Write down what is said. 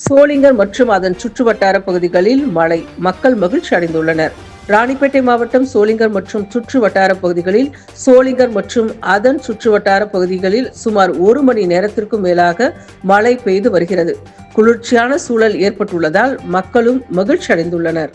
சோளிங்கர் மற்றும் அதன் சுற்றுவட்டார பகுதிகளில் மழை, மக்கள் மகிழ்ச்சி அடைந்துள்ளனர். ராணிப்பேட்டை மாவட்டம் சோளிங்கர் மற்றும் சுற்று வட்டார பகுதிகளில் சோளிங்கர் மற்றும் அதன் சுற்றுவட்டார பகுதிகளில் சுமார் 1 மணி நேரத்திற்கும் மேலாக மழை பெய்து வருகிறது. குளிர்ச்சியான சூழல் ஏற்பட்டுள்ளதால் மக்களும் மகிழ்ச்சி அடைந்துள்ளனர்.